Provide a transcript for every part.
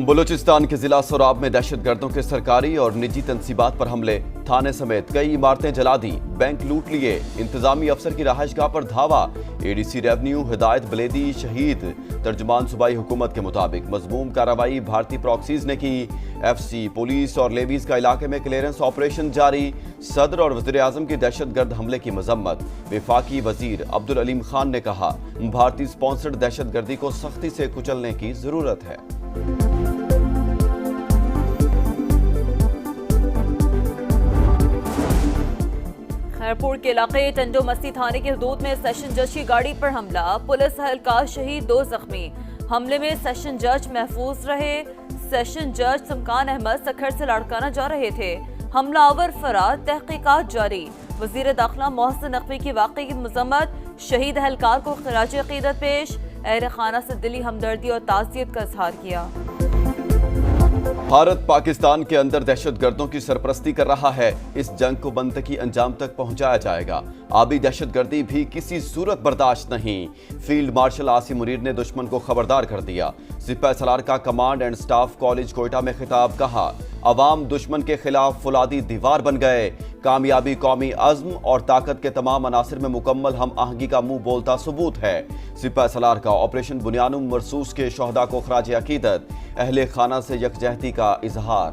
بلوچستان کے ضلع سوراب میں دہشت گردوں کے سرکاری اور نجی تنصیبات پر حملے، تھانے سمیت کئی عمارتیں جلا دیں، بینک لوٹ لیے، انتظامی افسر کی رہائش گاہ پر دھاوا، اے ڈی سی ریونیو ہدایت بلیدی شہید۔ ترجمان صوبائی حکومت کے مطابق مضموم کارروائی بھارتی پراکسیز نے کی، ایف سی، پولیس اور لیویز کا علاقے میں کلیئرنس آپریشن جاری۔ صدر اور وزیر اعظم کی دہشت گرد حملے کی مذمت، وفاقی وزیر عبدالعلیم خان نے کہا بھارتی سپانسرڈ دہشت گردی کو سختی سے کچلنے کی ضرورت ہے۔ خیرپور کے علاقے ٹنڈو مستی تھانے کی حدود میں سیشن جج کی گاڑی پر حملہ، پولیس اہلکار شہید، 2 زخمی۔ حملے میں سیشن جج محفوظ رہے۔ سیشن جج سمکان احمد سکھر سے لاڑکانہ جا رہے تھے، حملہ آور فرار، تحقیقات جاری۔ وزیر داخلہ محسن نقوی کی واقعے کی مذمت، شہید اہلکار کو خراج عقیدت پیش، اہل خانہ سے دلی ہمدردی اور تعزیت کا اظہار کیا۔ بھارت پاکستان کے اندر دہشت گردوں کی سرپرستی کر رہا ہے، اس جنگ کو منطقی انجام تک پہنچایا جائے گا، آبی دہشت گردی بھی کسی صورت برداشت نہیں۔ فیلڈ مارشل عاصم منیر نے دشمن کو خبردار کر دیا۔ سپہ سالار کا command and staff college Quetta میں خطاب، کہا عوام دشمن کے خلاف فولادی دیوار بن گئے، کامیابی قومی عزم اور طاقت کے تمام عناصر میں مکمل ہم آہنگی کا منہ بولتا ثبوت ہے۔ سپہ سالار کا آپریشن بنیانم مرصوص کے شہداء کو خراج عقیدت، اہل خانہ سے یکجہتی کا اظہار۔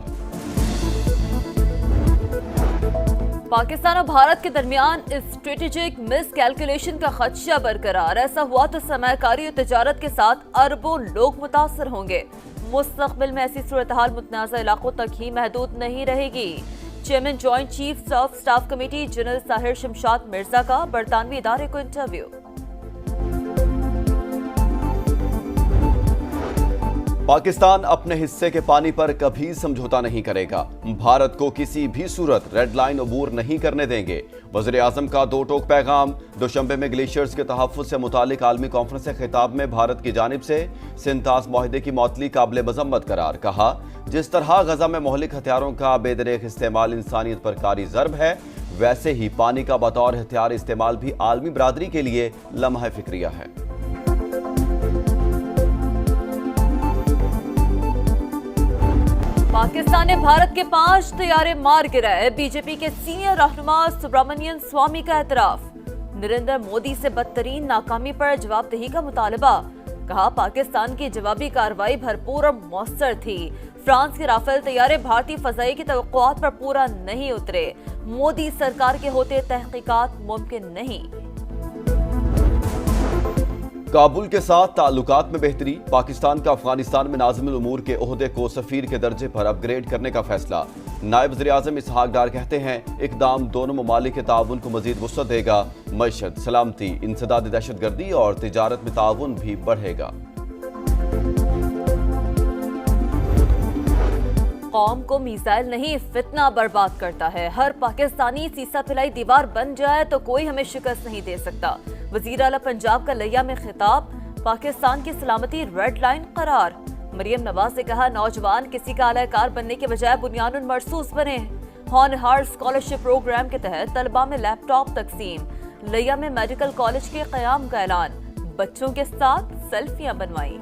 پاکستان اور بھارت کے درمیان اسٹریٹجک مس کیلکولیشن کا خدشہ برقرار، ایسا ہوا تو سرمایہ کاری اور تجارت کے ساتھ اربوں لوگ متاثر ہوں گے۔ مستقبل میں ایسی صورتحال متنازع علاقوں تک ہی محدود نہیں رہے گی۔ Chairman joint chief of staff committee general Tahir Shamshad Mirza کا برطانوی ادارے کو انٹرویو۔ پاکستان اپنے حصے کے پانی پر کبھی سمجھوتا نہیں کرے گا، بھارت کو کسی بھی صورت ریڈ لائن عبور نہیں کرنے دیں گے۔ وزیر اعظم کا 2 ٹوک پیغام، دوشنبے میں گلیشیئرز کے تحفظ سے متعلق عالمی کانفرنس سے خطاب میں بھارت کی جانب سے سنتاس معاہدے کی معطلی قابل مذمت قرار، کہا جس طرح غزہ میں مہلک ہتھیاروں کا بے دریغ استعمال انسانیت پر کاری ضرب ہے، ویسے ہی پانی کا بطور ہتھیار استعمال بھی عالمی برادری کے لیے لمحہ فکریہ ہے۔ پاکستان نے بھارت کے 5 طیارے مار گرائے، بی جے پی کے سینئر رہنما سبرامنین سوامی کا اعتراف۔ نریندر مودی سے بدترین ناکامی پر جواب دہی کا مطالبہ، کہا پاکستان کی جوابی کارروائی بھرپور اور مؤثر تھی۔ فرانس کے رافیل طیارے بھارتی فضائیہ کی توقعات پر پورا نہیں اترے، مودی سرکار کے ہوتے تحقیقات ممکن نہیں۔ کابل کے ساتھ تعلقات میں بہتری، پاکستان کا افغانستان میں ناظم الامور کے عہدے کو سفیر کے درجے پر اپ گریڈ کرنے کا فیصلہ۔ نائب وزیر اعظم اسحاق ڈار کہتے ہیں اقدام دونوں ممالک کے تعاون کو مزید وسعت دے گا، معیشت، سلامتی، انسداد دہشت گردی اور تجارت میں تعاون بھی بڑھے گا۔ قوم کو میزائل نہیں فتنہ برباد کرتا ہے، ہر پاکستانی سیسا پلائی دیوار بن جائے تو کوئی ہمیں شکست نہیں دے سکتا۔ وزیر اعلیٰ پنجاب کا لیا میں خطاب، پاکستان کی سلامتی ریڈ لائن قرار۔ مریم نواز نے کہا نوجوان کسی کا اعلی کار بننے کے بجائے بنیاد مرصوص بنے۔ ہونہار اسکالرشپ پروگرام کے تحت طلباء میں لیپ ٹاپ تقسیم۔ لیا میں میڈیکل کالج کے قیام کا اعلان، بچوں کے ساتھ سیلفیاں بنوائیں۔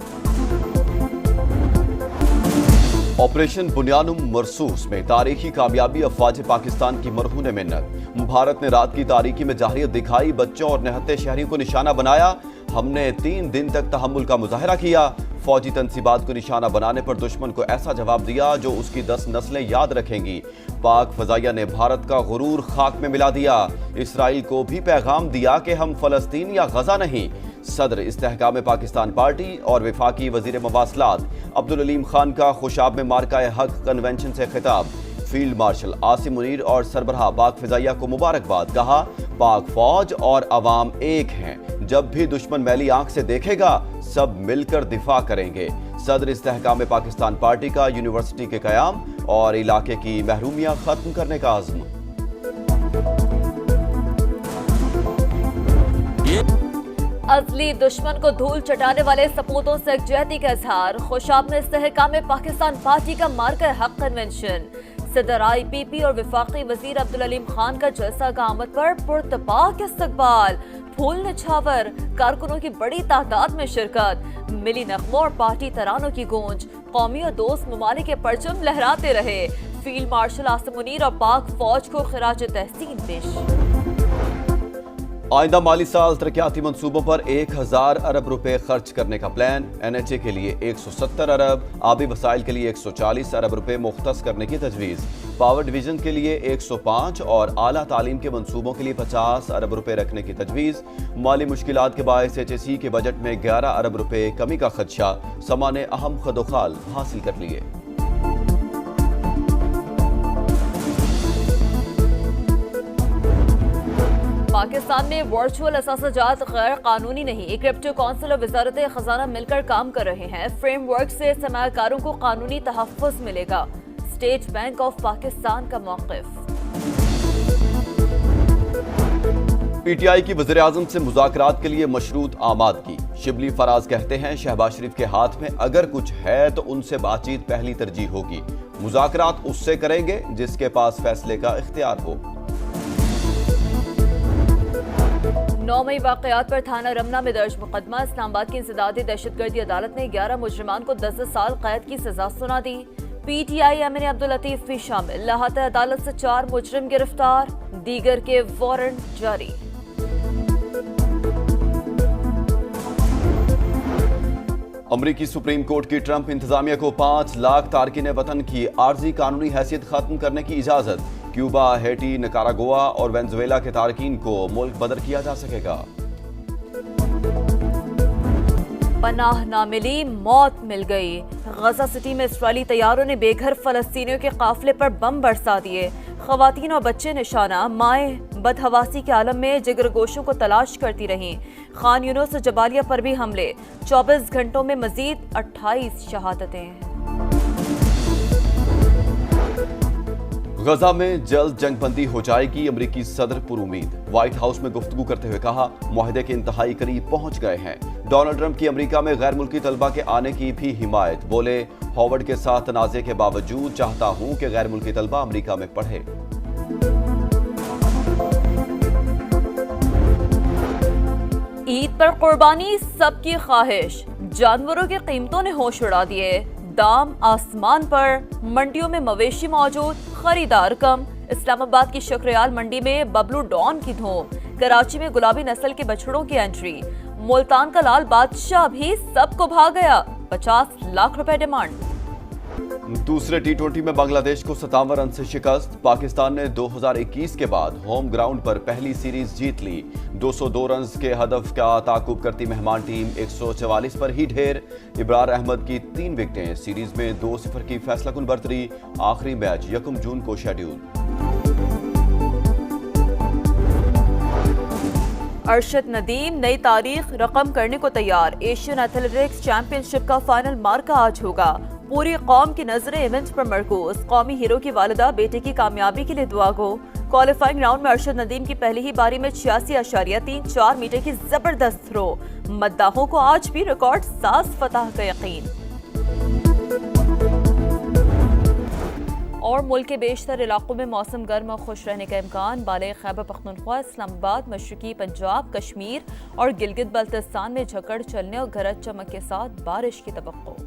آپریشن بنیانم مرصوص میں تاریخی کامیابی، افواج پاکستان کی مرہون منت۔ بھارت نے رات کی تاریکی میں جارحیت دکھائی، بچوں اور نہتے شہریوں کو نشانہ بنایا۔ ہم نے 3 دن تک تحمل کا مظاہرہ کیا، فوجی تنصیبات کو نشانہ بنانے پر دشمن کو ایسا جواب دیا جو اس کی 10 نسلیں یاد رکھیں گی۔ پاک فضائیہ نے بھارت کا غرور خاک میں ملا دیا، اسرائیل کو بھی پیغام دیا کہ ہم فلسطین یا غزہ نہیں۔ صدر استحکام پاکستان پارٹی اور وفاقی وزیر مواصلات عبدالعلیم خان کا خوشاب میں مارکہ حق کنونشن سے خطاب۔ فیلڈ مارشل عاصم منیر اور سربراہ پاک فضائیہ کو مبارکباد، کہا پاک فوج اور عوام ایک ہیں، جب بھی دشمن میلی آنکھ سے دیکھے گا سب مل کر دفاع کریں گے۔ صدر استحکام پاکستان پارٹی کا یونیورسٹی کے قیام اور علاقے کی محرومیاں ختم کرنے کا عزم۔ ازلی دشمن کو دھول چٹانے والے سپوتوں سے یکجہتی کا اظہار، خوشاب میں استحکام پاکستان پارٹی کا مارکہ حق کنونشن۔ صدر آئی پی پی اور وفاقی وزیر عبدالعلیم خان کا جلسہ آمد پر پرتپاک استقبال، پھول نچھاور، کارکنوں کی بڑی تعداد میں شرکت، ملی نغموں اور پارٹی ترانوں کی گونج، قومی اور دوست ممالک کے پرچم لہراتے رہے، فیلڈ مارشل عاصم منیر اور پاک فوج کو خراج تحسین پیش۔ آئندہ مالی سال ترقیاتی منصوبوں پر 1000 ارب روپے خرچ کرنے کا پلان، NHA کے لیے 170 ارب، آبی وسائل کے لیے 140 ارب روپے مختص کرنے کی تجویز، پاور ڈویژن کے لیے 105 اور اعلیٰ تعلیم کے منصوبوں کے لیے 50 ارب روپے رکھنے کی تجویز۔ مالی مشکلات کے باعث HSE کے بجٹ میں 11 ارب روپے کمی کا خدشہ، سما نے اہم خدوخال حاصل کر لیے۔ پاکستان میں ورچوئل اثاثہ جات غیر قانونی نہیں، کرپٹو کونسل اور وزارت خزانہ مل کر کام کر رہے ہیں، فریم ورک سے سرمایہ کاروں کو قانونی تحفظ ملے گا، اسٹیٹ بینک آف پاکستان کا موقف۔ PTI کی وزیراعظم سے مذاکرات کے لیے مشروط آمادگی، شبلی فراز کہتے ہیں شہباز شریف کے ہاتھ میں اگر کچھ ہے تو ان سے بات چیت پہلی ترجیح ہوگی، مذاکرات اس سے کریں گے جس کے پاس فیصلے کا اختیار ہو۔ 9 مئی واقعات پر تھانہ رمنا میں درج مقدمہ، اسلام آباد کی انسدادی دہشت گردی عدالت نے 11 مجرمان کو 10 سال قید کی سزا سنا دی، PTI MNA عبداللطیف بھی شامل، لاحقہ عدالت سے 4 مجرم گرفتار، دیگر کے وارنٹ جاری۔ امریکی سپریم کورٹ کی ٹرمپ انتظامیہ کو 5 لاکھ تارکین وطن کی عارضی قانونی حیثیت ختم کرنے کی اجازت، کیوبا، ہیٹی، نکاراگوا اور وینزویلا کے تارکین کو ملک بدر کیا جا سکے گا۔ پناہ نہ ملی، موت مل گئی، غزہ سٹی میں اسرائیلی طیاروں نے بے گھر فلسطینیوں کے قافلے پر بم برسا دیے، خواتین اور بچے نشانہ، مائیں بدحواسی کے عالم میں جگر گوشوں کو تلاش کرتی رہیں، خان یونس اور جبالیہ پر بھی حملے، 24 گھنٹوں میں مزید 28 شہادتیں۔ غزہ میں جلد جنگ بندی ہو جائے گی، امریکی صدر پر امید، وائٹ ہاؤس میں گفتگو کرتے ہوئے کہا معاہدے کے انتہائی قریب پہنچ گئے ہیں۔ ڈونلڈ ٹرمپ کی امریکہ میں غیر ملکی طلبہ کے آنے کی بھی حمایت، بولے ہاورڈ کے ساتھ تنازع کے باوجود چاہتا ہوں کہ غیر ملکی طلبہ امریکہ میں پڑھے۔ عید پر قربانی سب کی خواہش، جانوروں کی قیمتوں نے ہوش اڑا دیے، دام آسمان پر، منڈیوں میں مویشی موجود، خریدار کم، اسلام آباد کی شکریال منڈی میں ببلو ڈان کی دھوم، کراچی میں گلابی نسل کے بچڑوں کی انٹری، ملتان کا لال بادشاہ بھی سب کو بھا گیا، 50 لاکھ روپے ڈیمانڈ۔ دوسرے T20 میں بنگلہ دیش کو 57 رن سے شکست، پاکستان نے 2021 کے بعد ہوم گراؤنڈ پر پہلی سیریز جیت لی، 202 رنز کے ہدف کا تعاقب کرتی مہمان ٹیم 144 پر ہی ڈھیر، ابرار احمد کی 3 وکٹیں، سیریز میں 2-0 کی فیصلہ کن برتری، آخری میچ 1 جون کو شیڈیول۔ ارشد ندیم نئی تاریخ رقم کرنے کو تیار، ایشین ایتھلیٹکس چیمپئن شپ کا فائنل مارکا آج ہوگا، پوری قوم کی نظریں ایونٹ پر مرکوز، قومی ہیرو کی والدہ بیٹے کی کامیابی کے لیے دعا گو، کوالیفائنگ راؤنڈ میں ارشد ندیم کی پہلی ہی باری میں 86.34 میٹر کی زبردست تھرو، مداحوں کو آج بھی ریکارڈ ساز فتح کا یقین۔ اور ملک کے بیشتر علاقوں میں موسم گرم اور خوش رہنے کا امکان، بالغ خیبر پختونخوا، اسلام آباد، مشرقی پنجاب، کشمیر اور گلگت بلتستان میں جھکڑ چلنے اور گرج چمک کے ساتھ بارش کی توقع۔